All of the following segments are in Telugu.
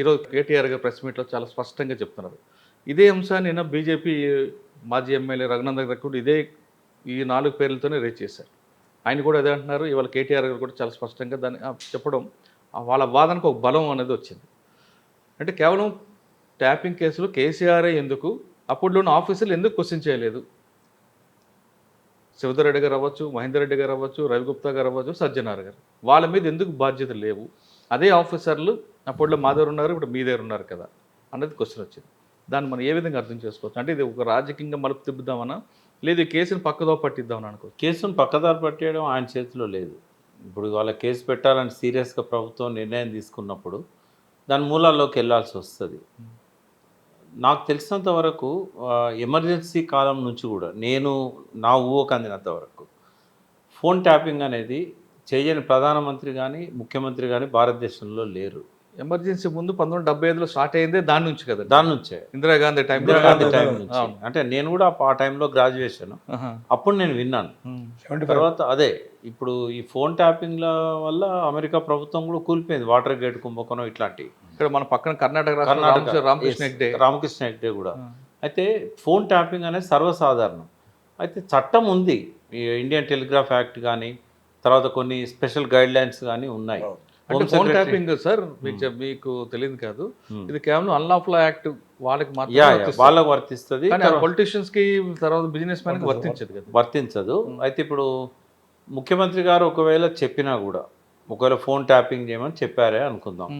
ఈరోజు కేటీఆర్ గారు ప్రెస్ మీట్‌లో చాలా స్పష్టంగా చెప్తున్నారు. ఇదే అంశాన్ని నిన్న బీజేపీ మాజీ ఎమ్మెల్యే రఘునందన్ గారు కూడా ఈ 4 పేర్లతోనే రేజ్ చేశారు. ఆయన కూడా అదే అంటున్నారు. ఇవాళ కేటీఆర్ గారు కూడా చాలా స్పష్టంగా దాన్ని చెప్పడం వాళ్ళ వాదనకు ఒక బలం అనేది వచ్చింది. అంటే కేవలం ట్యాపింగ్ కేసులో కేసీఆరే ఎందుకు, అప్పట్లో ఉన్న ఆఫీసర్లు ఎందుకు క్వెషన్ చేయలేదు? శివధర్ రెడ్డి గారు అవ్వచ్చు, మహేందర్ రెడ్డి గారు అవ్వచ్చు, రవిగుప్తా గారు అవ్వచ్చు, సజ్జనార్ గారు. వాళ్ళ మీద ఎందుకు బాధ్యతలు లేవు? అదే ఆఫీసర్లు అప్పట్లో మా దగ్గర ఉన్నారు, ఇప్పుడు మీ దగ్గర ఉన్నారు కదా అన్నది క్వశ్చన్ వచ్చింది. దాన్ని మనం ఏ విధంగా అర్థం చేసుకోవచ్చు? అంటే ఇది ఒక రాజకీయంగా మలుపు తిప్పుదామనా, లేదు ఈ కేసును పక్కదో పట్టిద్దామని అనుకోవచ్చు? కేసును పక్కదారి పట్టేయడం ఆయన చేతిలో లేదు. ఇప్పుడు వాళ్ళ కేసు పెట్టాలని సీరియస్గా ప్రభుత్వం నిర్ణయం తీసుకున్నప్పుడు దాని మూలాల్లోకి వెళ్ళాల్సి వస్తుంది. నాకు తెలిసినంత వరకు ఎమర్జెన్సీ కాలం నుంచి కూడా నా ఊహకు అందినంత వరకు ఫోన్ ట్యాపింగ్ అనేది చేయని ప్రధానమంత్రి కానీ ముఖ్యమంత్రి కానీ భారతదేశంలో లేరు. ఎమర్జెన్సీ ముందు 1975లో స్టార్ట్ అయిందే దాని నుంచి కదా? దాని నుంచే ఇందిరాగాంధీ టైం నుంచి. అంటే నేను కూడా ఆ టైంలో గ్రాడ్యుయేషన్ అప్పుడు నేను విన్నాను. తర్వాత అదే ఇప్పుడు ఈ ఫోన్ ట్యాపింగ్ల వల్ల అమెరికా ప్రభుత్వం కూడా కూలిపోయింది. వాటర్ గేట్ కుంభకోణం ఇట్లాంటివి. ఇక్కడ మన పక్కన కర్ణాటక రామకృష్ణ హెగ్డే కూడా. అయితే ఫోన్ ట్యాపింగ్ అనేది సర్వసాధారణం. అయితే చట్టం ఉంది, ఇండియన్ టెలిగ్రాఫ్ యాక్ట్ కానీ తర్వాత కొన్ని స్పెషల్ గైడ్ లైన్స్ కానీ ఉన్నాయి. ఫోన్ ట్యాపింగ్ సార్ మీకు తెలియదు కాదు, ఇది కేవలం అన్లాఫుల్ యాక్ట్ వాళ్ళకి వాళ్ళకి వర్తిస్తుంది. పొలిటీషియన్స్ కి తర్వాత బిజినెస్ మ్యాన్ వర్తించదు కదా? వర్తించదు. అయితే ఇప్పుడు ముఖ్యమంత్రి గారు ఒకవేళ చెప్పినా కూడా, ఒకవేళ ఫోన్ ట్యాపింగ్ చేయమని చెప్పారే అనుకుందాం,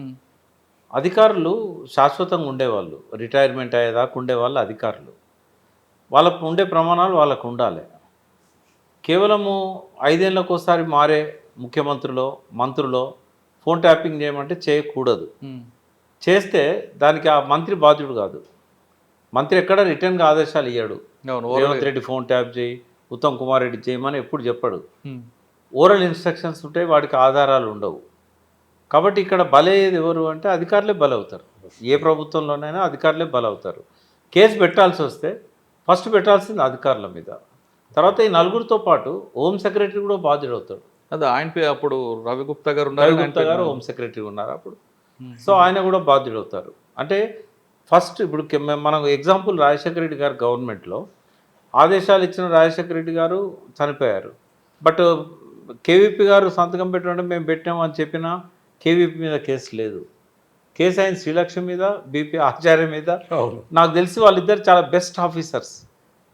అధికారులు శాశ్వతంగా ఉండేవాళ్ళు, రిటైర్మెంట్ అయ్యేదాకా ఉండేవాళ్ళు అధికారులు. వాళ్ళకు ఉండే ప్రమాణాలు వాళ్ళకు ఉండాలి. కేవలము 5 ఏళ్ళకు ఒకసారి మారే ముఖ్యమంత్రులో మంత్రులో ఫోన్ ట్యాపింగ్ చేయమంటే చేయకూడదు. చేస్తే దానికి ఆ మంత్రి బాధ్యుడు కాదు. మంత్రి ఎక్కడ రిటర్న్గా ఆదేశాలు ఇయ్యాడు. రేవంత్ రెడ్డి ఫోన్ ట్యాప్ చేయి, ఉత్తమ్ కుమార్ రెడ్డి చేయమని ఎప్పుడు చెప్పాడు. ఓరల్ ఇన్స్ట్రక్షన్స్ ఉంటే వాడికి ఆధారాలు ఉండవు. కాబట్టి ఇక్కడ బలయ్యేది ఎవరు అంటే అధికారులే బలవుతారు. ఏ ప్రభుత్వంలోనైనా అధికారులే బలవుతారు. కేసు పెట్టాల్సి వస్తే ఫస్ట్ పెట్టాల్సింది అధికారుల మీద. తర్వాత ఈ నలుగురితో పాటు హోమ్ సెక్రటరీ కూడా బాధ్యుడు అవుతాడు. అదే ఆయన అప్పుడు రవిగుప్తా గారు హోమ్ సెక్రటరీ ఉన్నారు అప్పుడు. సో ఆయన కూడా బాధ్యుడు అవుతారు. అంటే ఫస్ట్ ఇప్పుడు మనం ఎగ్జాంపుల్ రాజశేఖర రెడ్డి గారు గవర్నమెంట్లో ఆదేశాలు ఇచ్చిన రాజశేఖర రెడ్డి గారు చనిపోయారు. బట్ కేవీపీ గారు సంతకం పెట్టమంటే మేము పెట్టాము అని చెప్పినా కేవీపీ మీద కేసు లేదు. కేసు అయిన శ్రీలక్ష్మి మీద, బీపీ ఆచార్య మీద. నాకు తెలిసి వాళ్ళిద్దరు చాలా బెస్ట్ ఆఫీసర్స్.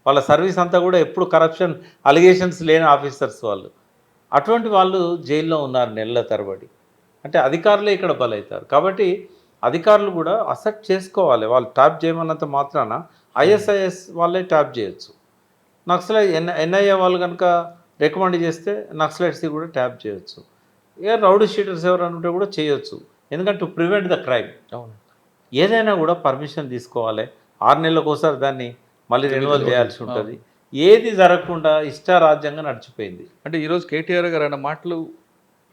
వాళ్ళ సర్వీస్ అంతా కూడా ఎప్పుడు కరప్షన్ అలిగేషన్స్ లేని ఆఫీసర్స్ వాళ్ళు. అటువంటి వాళ్ళు జైల్లో ఉన్నారు నెలల తరబడి. అంటే అధికారులే ఇక్కడ బలవుతారు. కాబట్టి అధికారులు కూడా అసెప్ట్ చేసుకోవాలి. వాళ్ళు ట్యాప్ చేయమన్నంత మాత్రాన ఐఎస్ఐఎస్ వాళ్ళే ట్యాప్ చేయొచ్చు. నక్సలైట్ ఎన్ఐఏ వాళ్ళు కనుక రికమెండ్ చేస్తే నక్సలైట్స్కి కూడా ట్యాప్ చేయొచ్చు. ఇక రౌడీ షీటర్స్ ఎవరైనా ఉంటే కూడా చేయొచ్చు. ఎందుకంటే టు ప్రివెంట్ ద క్రైమ్. అవును, ఏదైనా కూడా పర్మిషన్ తీసుకోవాలి. 6 నెలలకు ఒకసారి దాన్ని మళ్ళీ రెన్యువల్ చేయాల్సి ఉంటుంది. ఏది జరగకుండా ఇష్టారాజ్యంగా నడిచిపోయింది. అంటే ఈరోజు కేటీఆర్ గారు అన్న మాటలు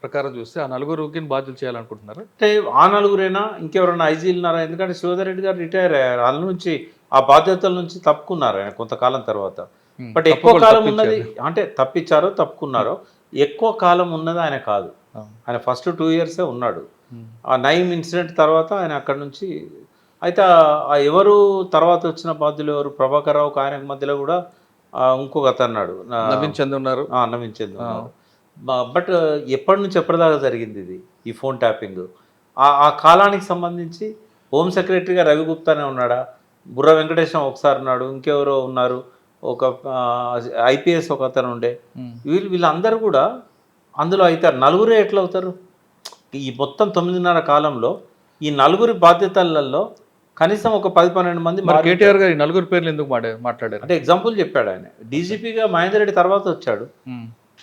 ప్రకారం చూస్తే ఆ నలుగురికి బాధ్యతలు చేయాలనుకుంటున్నారు. అంటే ఆ నలుగురైనా ఇంకెవరైనా ఐజీలు ఉన్నారా? ఎందుకంటే శివధర్ రెడ్డి గారు రిటైర్ అయ్యారు. వాళ్ళ నుంచి ఆ బాధ్యతల నుంచి తప్పుకున్నారు ఆయన కొంతకాలం తర్వాత. బట్ ఎక్కువ కాలం ఉన్నది అంటే తప్పుకున్నారో ఎక్కువ కాలం ఉన్నది ఆయన కాదు. ఆయన ఫస్ట్ 2 ఇయర్సే ఉన్నాడు. ఆ 9 ఇన్సిడెంట్ తర్వాత ఆయన అక్కడ నుంచి. అయితే ఎవరు తర్వాత వచ్చిన బాధ్యులు ఎవరు? ప్రభాకర్ రావుకు ఆయనకు మధ్యలో కూడా ఇంకొక అతన్నాడు, నవీన్ చంద్ ఉన్నారు. బట్ ఎప్పటి నుంచి ఎప్పటిదాకా జరిగింది ఇది ఈ ఫోన్ ట్యాపింగ్? ఆ కాలానికి సంబంధించి హోమ్ సెక్రటరీగా రవిగుప్తానే ఉన్నాడా? బుర్ర వెంకటేశం ఒకసారి ఉన్నాడు, ఇంకెవరో ఉన్నారు, ఒక ఐపీఎస్ ఒక అతను ఉండే. వీళ్ళందరూ కూడా అందులో అవుతారు. నలుగురే ఎట్లా అవుతారు? ఈ మొత్తం 9.5 కాలంలో ఈ నలుగురి బాధ్యతలలో కనీసం ఒక 10-12 మంది. కేటీఆర్ గారు నలుగురు పేర్లు ఎందుకు మాట్లాడారు అంటే ఎగ్జాంపుల్ చెప్పాడు. ఆయన డీజీపీగా మహేందర్ రెడ్డి తర్వాత వచ్చాడు.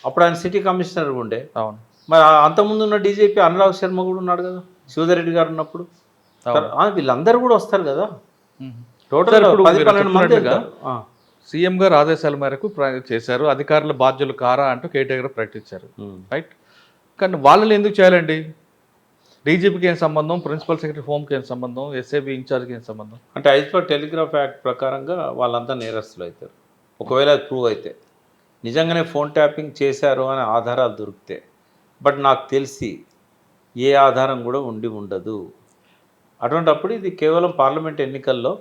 అప్పుడు ఆయన సిటీ కమిషనర్ ఉండే. అవును, మరి అంతకుముందు ఉన్న డీజీపీ అనురాగ్ శర్మ కూడా ఉన్నాడు కదా శివధర్ రెడ్డి గారు ఉన్నప్పుడు. వీళ్ళందరూ కూడా వస్తారు కదా. టోటల్ 10-12 మంది. సీఎం గారు ఆదేశాల మేరకు చేశారు. అధికారుల బాధ్యులు కారా అంటూ కేటీఆర్ గారు ప్రకటించారు, రైట్? కానీ వాళ్ళని ఎందుకు చేయాలండి? డీజీపీకి ఏం సంబంధం, ప్రిన్సిపల్ సెక్రటరీ హోమ్కి ఏం సంబంధం, ఎస్ఐబి ఇన్ఛార్జ్కి ఏం సంబంధం? అంటే యాజ్ పర్ టెలిగ్రాఫ్ యాక్ట్ ప్రకారంగా వాళ్ళంతా నేరస్తులు అవుతారు ఒకవేళ అది ప్రూవ్ అయితే. నిజంగానే ఫోన్ ట్యాపింగ్ చేశారు అనే ఆధారాలు దొరికితే. బట్ నాకు తెలిసి ఏ ఆధారం కూడా ఉండదు. అటువంటప్పుడు ఇది కేవలం పార్లమెంట్ ఎన్నికల్లో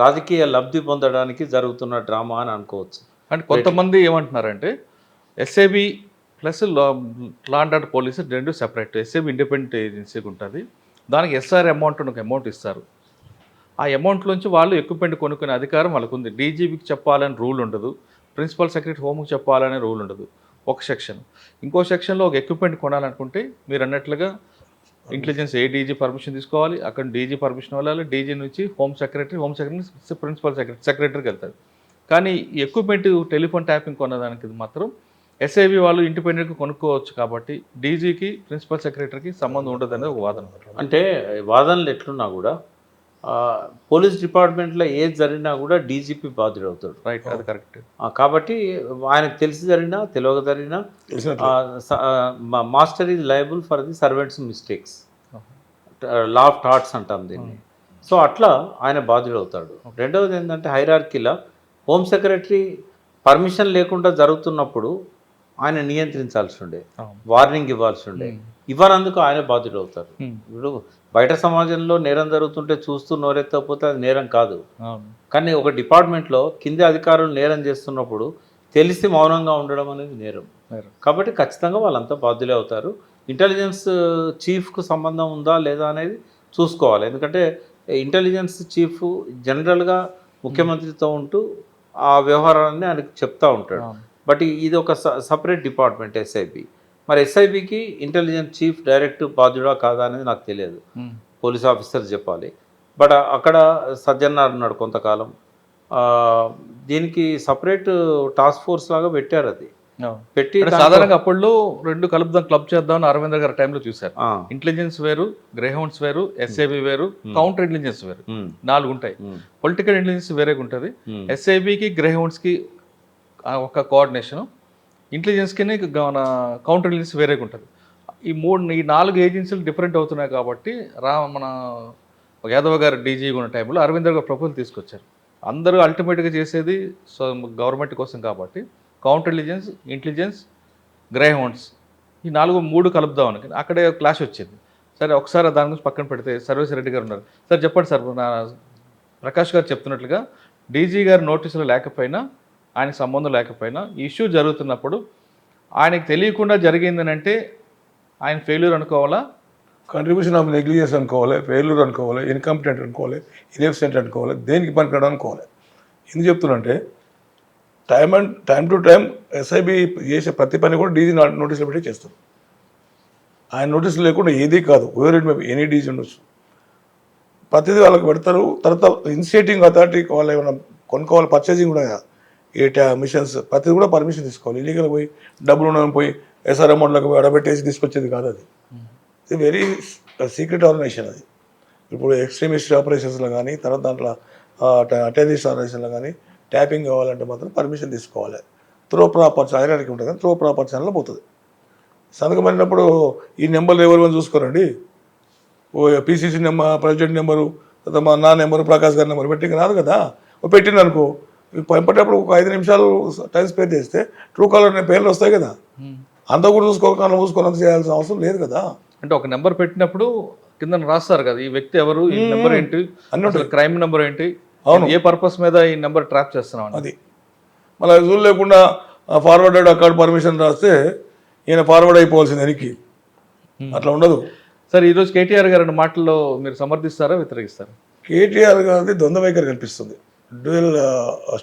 రాజకీయ లబ్ధి పొందడానికి జరుగుతున్న డ్రామా అని అనుకోవచ్చు. అంటే కొంతమంది ఏమంటున్నారంటే SAB plus law and order police రెండు సెపరేట్. ఎస్ఏబి ఇండిపెండెంట్ ఏజెన్సీకి ఉంటుంది, దానికి ఎస్ఆర్ అమౌంట్ ఒక అమౌంట్ ఇస్తారు. ఆ అమౌంట్లోంచి వాళ్ళు ఎక్విప్మెంట్ కొనుక్కునే అధికారం వాళ్ళకు ఉంది. డీజీపీకి చెప్పాలని రూల్ ఉండదు, ప్రిన్సిపల్ సెక్రటరీ హోమ్కి చెప్పాలనే రూల్ ఉండదు. ఒక సెక్షన్. ఇంకో సెక్షన్లో ఒక ఎక్విప్మెంట్ కొనాలనుకుంటే మీరు అన్నట్లుగా ఇంటెలిజెన్స్ డీజీ పర్మిషన్ తీసుకోవాలి, అక్కడ డీజీ పర్మిషన్ వెళ్ళాలి, డీజీ నుంచి హోమ్ సెక్రటరీ ప్రిన్సిపల్ సెక్రటరీకి వెళ్తారు. కానీ ఈ ఎక్విప్మెంట్ టెలిఫోన్ ట్యాపింగ్ కొనడానికి మాత్రం ఎస్ఐబి వాళ్ళు ఇండిపెండెంట్గా కొనుక్కోవచ్చు. కాబట్టి డీజీకి ప్రిన్సిపల్ సెక్రటరీకి సంబంధం ఉండదు అనేది ఒక వాదన. అంటే వాదనలు ఎట్లున్నా కూడా పోలీస్ డిపార్ట్మెంట్లో ఏది జరిగినా కూడా డీజీపీ బాధ్యుడవుతాడు. రైట్, అది కరెక్ట్. కాబట్టి ఆయనకు తెలిసి జరిగినా తెలియక జరిగినా master is liable for the servants mistakes, law of thoughts అంటాం దీన్ని. సో అట్లా ఆయన బాధ్యుడవుతాడు. రెండవది ఏంటంటే హైరార్కీలో హోమ్ సెక్రటరీ పర్మిషన్ లేకుండా జరుగుతున్నప్పుడు ఆయన నియంత్రించాల్సి ఉండే, వార్నింగ్ ఇవ్వాల్సి ఉండే, ఇవ్వనందుకు ఆయన బాధ్యుడు అవుతారు. ఇప్పుడు బయట సమాజంలో నేరం జరుగుతుంటే చూస్తూ నోరెత్తకపోతే అది నేరం కాదు. కానీ ఒక డిపార్ట్మెంట్లో కింది అధికారులు నేరం చేస్తున్నప్పుడు తెలిసి మౌనంగా ఉండడం అనేది నేరం. కాబట్టి ఖచ్చితంగా వాళ్ళంతా బాధ్యులే అవుతారు. ఇంటెలిజెన్స్ చీఫ్కు సంబంధం ఉందా లేదా అనేది చూసుకోవాలి. ఎందుకంటే ఇంటెలిజెన్స్ చీఫ్ జనరల్గా ముఖ్యమంత్రితో ఉంటూ ఆ వ్యవహారాన్ని ఆయనకు చెప్తూ ఉంటాడు. బట్ ఇది ఒక సపరేట్ డిపార్ట్మెంట్ ఎస్ఐబి. మరి ఎస్ఐబికి ఇంటెలిజెన్స్ చీఫ్ డైరెక్ట్ బాధ్యుడా కాదా అనేది నాకు తెలియదు, పోలీస్ ఆఫీసర్ చెప్పాలి. బట్ అక్కడ సజ్జనార్ ఉన్నాడు కొంతకాలం, దీనికి సపరేట్ టాస్క్ ఫోర్స్ లాగా పెట్టారు. అది పెట్టి సాధారణంగా అప్పుడు రెండు కలుపుదాం క్లబ్ చేద్దాం అరవింద్ గారి టైంలో చూశారు. ఇంటెలిజెన్స్ వేరు, గ్రేహౌండ్స్ వేరు, ఎస్ఐబి వేరు, కౌంటర్ ఇంటెలిజెన్స్ వేరు, 4 ఉంటాయి. పొలిటికల్ ఇంటెలిజెన్స్ వేరేగా ఉంటుంది. ఎస్ఐబికి గ్రేహౌండ్స్కి ఒక కోఆర్డినేషన్, ఇంటెలిజెన్స్కి మన కౌంటర్ ఇంటెలిజెన్స్ వేరేగా ఉంటుంది. ఈ 4 ఏజెన్సీలు డిఫరెంట్ అవుతున్నాయి. కాబట్టి మన యాదవ్ గారు డీజీ ఉన్న టైంలో అరవింద్ గారు ప్రపోజల్ తీసుకొచ్చారు. అందరూ అల్టిమేట్గా చేసేది గవర్నమెంట్ కోసం కాబట్టి కౌంటర్ ఇంటెలిజెన్స్, గ్రేహౌండ్స్ ఈ 3 కలుపుదామని అక్కడే క్లాష్ వచ్చింది. సరే ఒకసారి దాని గురించి పక్కన పెడితే సర్వేశ్వర రెడ్డి గారు ఉన్నారు. సార్ చెప్పండి సార్, నా ప్రకాష్ గారు చెప్తున్నట్లుగా డీజీ గారి నోటీసులు లేకపోయినా, ఆయనకు సంబంధం లేకపోయినా ఇష్యూ జరుగుతున్నప్పుడు ఆయనకు తెలియకుండా జరిగిందని అంటే ఆయన ఫెయిల్యూర్ అనుకోవాలా, కంట్రిబ్యూషన్ ఆఫ్ నెగ్లిజెన్స్ అనుకోవాలి, ఫెయిల్యూర్ అనుకోవాలి, ఇన్కంపిటెంట్ అనుకోవాలి, ఇన్ఎఫిషియెంట్ అనుకోవాలి, దేనికి పనికిరాడు అనుకోవాలి. ఎందుకు చెప్తున్నంటే టైం టు టైం ఎస్ఐబి చేసే ప్రతి పని కూడా డీజీ నోటీసులు పెట్టి చేస్తారు. ఆయన నోటీసులు లేకుండా ఏదీ కాదు, over it maybe any DG ఉండొచ్చు, ప్రతిదీ వాళ్ళకి పెడతారు. తర్వాత ఇనిషియేటింగ్ అథారిటీకి వాళ్ళు ఏమైనా కొనుక్కోవాలి, పర్చేసింగ్ కూడా మిషన్స్ ప్రతిదీ కూడా పర్మిషన్ తీసుకోవాలి. ఇల్లీగల్ పోయి డబ్బులు ఉన్నదని పోయి ఎస్ఆర్ అమౌంట్లకు పోయి అడబెట్టేసి తీసుకొచ్చేది కాదు. అది ఇది వెరీ సీక్రెట్ ఆర్గనైజేషన్. అది ఇప్పుడు ఎక్స్ట్రీమిస్ట్ ఆపరేషన్స్లో కానీ, తర్వాత దాంట్లో టెర్రరిస్ట్ ఆపరేషన్లో కానీ ట్యాపింగ్ కావాలంటే మాత్రం పర్మిషన్ తీసుకోవాలి. త్రో ప్రాపర్ ఛానల్కి ఉంటుంది, కానీ త్రో ప్రాపర్ ఛానల్లో పోతుంది. సంతకం పడినప్పుడు ఈ నెంబర్లు ఎవరు చూసుకోరండి, పీసీసీ నెంబర్, ప్రెసిడెంట్ నెంబరు, తర్వాత మా నా నెంబరు, ప్రకాష్ గారి నెంబరు పెట్టి రాదు కదా. పెట్టింది అనుకో, పంపేటప్పుడు ఒక 5 నిమిషాలు టైం స్పెండ్ చేస్తే ట్రూ కాలర్ అనే పేర్లు వస్తాయి కదా, అంతా కూడా చూసుకోవాలంత చేయాల్సిన అవసరం లేదు కదా. అంటే ఒక నెంబర్ పెట్టినప్పుడు కింద రాస్తారు కదా, ఈ వ్యక్తి ఎవరు, ఈ నెంబర్ ఏంటి, అన్నట్టు క్రైమ్ నెంబర్ ఏంటి, అవును ఏ పర్పస్ మీద ఈ నెంబర్ ట్రాప్ చేస్తున్నాం అది. మళ్ళీ చూడ లేకుండా ఫార్వర్డెడ్ అకౌంట్ పర్మిషన్ రాస్తే ఈయన ఫార్వర్డ్ అయిపోవాల్సింది వెనక్కి, అట్లా ఉండదు. సార్ ఈరోజు కేటీఆర్ గారి మాటల్లో మీరు సమర్థిస్తారా, వ్యతిరేకిస్తారా? కేటీఆర్ గారిది ద్వంద్వ వైఖరి కనిపిస్తుంది, డ్యూయల్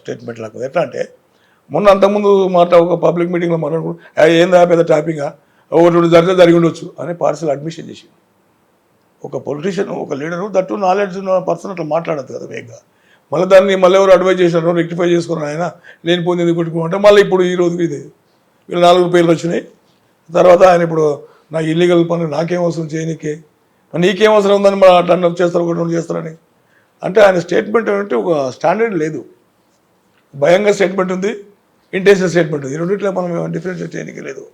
స్టేట్మెంట్ లాగా. ఎట్లా అంటే మొన్న అంతకుముందు ఒక పబ్లిక్ మీటింగ్లో మాట్లాడుకుంటూ ఏందా పెద్ద టాపింగా, ఒకటి జరిగి ఉండొచ్చు అని పార్సల్ అడ్మిషన్ చేసి, ఒక పొలిటీషియన్, ఒక లీడరు, దట్టు నాలెడ్జ్ ఉన్న పర్సన్ అట్లా మాట్లాడదు కదా వేగంగా. మళ్ళీ దాన్ని మళ్ళీ ఎవరు అడ్వైజ్ చేశారు, రెక్టిఫై చేసుకున్నారు, ఆయన లేని పొందింది కొట్టుకుంటే మళ్ళీ ఇప్పుడు ఈ రోజుకి ఇది వీళ్ళు 4 పేర్లు వచ్చినాయి. తర్వాత ఆయన ఇప్పుడు నా ఇల్లీగల్ పనులు నాకేం అవసరం చేయనీకే, నీకేం అవసరం ఉందని మన అట్లా చేస్తారు, ఒకటి చేస్తారని. అంటే ఆయన స్టేట్మెంట్ అంటే ఒక స్టాండర్డ్ లేదు, భయంగా స్టేట్మెంట్ ఉంది, ఇంటెన్షన్ స్టేట్మెంట్ ఉంది. ఈ రెండింటిలో మనం డిఫరెన్షియేట్ చేయడానికి లేదు.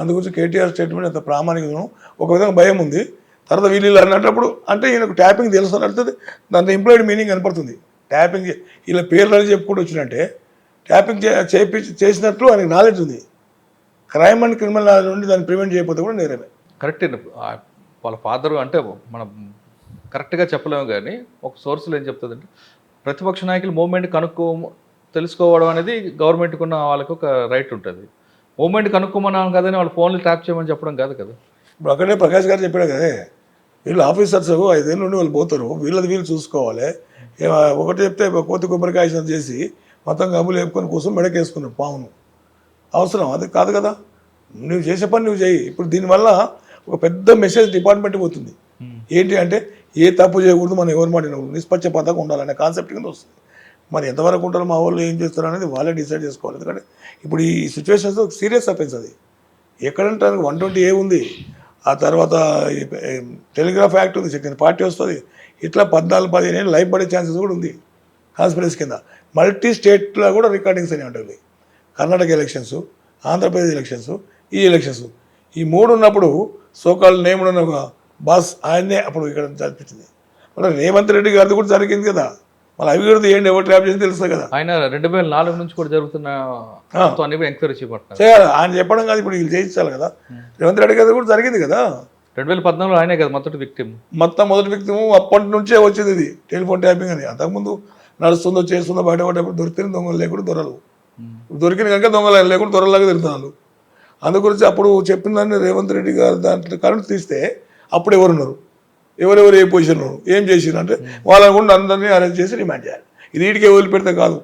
అందుగురించి కేటీఆర్ స్టేట్మెంట్ అంత ప్రామాణికం, ఒక విధంగా భయం ఉంది. తర్వాత వీళ్ళు అన్నప్పుడు అంటే ఈయనకు ట్యాపింగ్ తెలుసు అని అడుగుతుంది, దాంట్లో ఎంప్లాయిడ్ మీనింగ్ కనపడుతుంది. ట్యాపింగ్ ఇలా పేర్లు అని చెప్పుకుంటూ వచ్చినట్టే ట్యాపింగ్ చేసినట్లు ఆయనకు నాలెడ్జ్ ఉంది. క్రైమ్ అండ్ క్రిమినల్ నాలెడ్జ్ నుండి దాన్ని ప్రివెంట్ చేయకపోతే కూడా నేరమే. కరెక్ట్. వాళ్ళ ఫాదర్ అంటే మన కరెక్ట్గా చెప్పలేము కానీ ఒక సోర్స్లో ఏం చెప్తుందంటే ప్రతిపక్ష నాయకులు మూవ్మెంట్ తెలుసుకోవడం అనేది గవర్నమెంట్కి ఉన్న వాళ్ళకి ఒక రైట్ ఉంటుంది. మూవ్మెంట్ కనుక్కోమన్నాం కదని వాళ్ళు ఫోన్లు ట్యాప్ చేయమని చెప్పడం కాదు కదా. ఇప్పుడు అక్కడే ప్రకాష్ గారు చెప్పాడు కదా, వీళ్ళు ఆఫీసర్స్ 5 ఏళ్ళ నుండి వాళ్ళు పోతారు, వీళ్ళది వీళ్ళు చూసుకోవాలి. ఒకటి చెప్తే కోతి కొబ్బరికాయ చేసి మొత్తం గమ్ములు వేపుకొని కూర్చొని మెడకేసుకున్నాడు పావును. అవసరం అది కాదు కదా. నువ్వు చేసే పని నువ్వు చేయి. ఇప్పుడు దీనివల్ల ఒక పెద్ద మెసేజ్ డిపార్ట్మెంట్ పోతుంది. ఏంటి అంటే ఏ తప్పు చేయకూడదు, మనం ఎవరి మాట వినకూడదు, నిష్పక్షపాతంగా ఉండాలనే కాన్సెప్ట్ కింద వస్తుంది. మరి ఎంతవరకు ఉంటారో మా వాళ్ళు ఏం చేస్తారు అనేది వాళ్ళే డిసైడ్ చేసుకోవాలి. ఎందుకంటే ఇప్పుడు ఈ సిచ్యువేషన్స్ సీరియస్ అఫెన్స్ అది. ఎక్కడంటే 120A ఉంది, ఆ తర్వాత టెలిగ్రాఫ్ యాక్ట్ ఉంది, సెకండ్ పార్టీ వస్తుంది. ఇట్లా 14-15 ఏళ్ళు లైఫ్ పడే ఛాన్సెస్ కూడా ఉంది కాన్స్పిరసీ కింద. మల్టీ స్టేట్లో కూడా రికార్డింగ్స్ అని ఉంటుంది. కర్ణాటక ఎలక్షన్స్, ఆంధ్రప్రదేశ్ ఎలక్షన్స్, ఈ ఎలక్షన్స్, ఈ 3 ఉన్నప్పుడు సోకాల్ నేమ్డ్ ఉన్న ఒక బాస్ ఆయన్నే అప్పుడు ఇక్కడ జరిపించింది. మరి రేవంత్ రెడ్డి గారిది కూడా జరిగింది కదా. మళ్ళీ అవి కూడా ఏంటి ఎవరు ట్రాప్ చేసి తెలుస్తుంది కదా. ఆయన 2004 నుంచి కూడా జరుగుతున్న ఎంక్వైరీ చేయబడుతున్నారు. చేయాలి ఆయన చెప్పడం కాదు, ఇప్పుడు వీళ్ళు చేయించాలి కదా. రేవంత్ రెడ్డి గారి కూడా జరిగింది కదా. 2014లో ఆయనే కదా మొదటి విక్టిమ్. మొదటి వ్యక్తి అప్పటి నుంచే వచ్చింది ఇది టెలిఫోన్ ట్యాపింగ్ అని. అంతకుముందు నడుస్తుందో చేస్తుందో బయటపడేప్పుడు దొరికిన దొంగలు లేకుండా దొరలు, దొరికిన కనుక దొంగలు లేకుండా దొరలాగా తిరుగుతున్నారు. అందు గురించి అప్పుడు చెప్పిందని రేవంత్ రెడ్డి గారు దాంట్లో కరెంట్ తీస్తే అప్పుడు ఎవరున్నారు, ఎవరెవరు ఏ పొజిషన్ ఉన్నారు, ఏం చేసినారు అంటే వాళ్ళని కూడా అందరినీ అరెస్ట్ చేసి రిమాండ్ చేయాలి. ఇది వీటికే వదిలిపెడితే కాదు.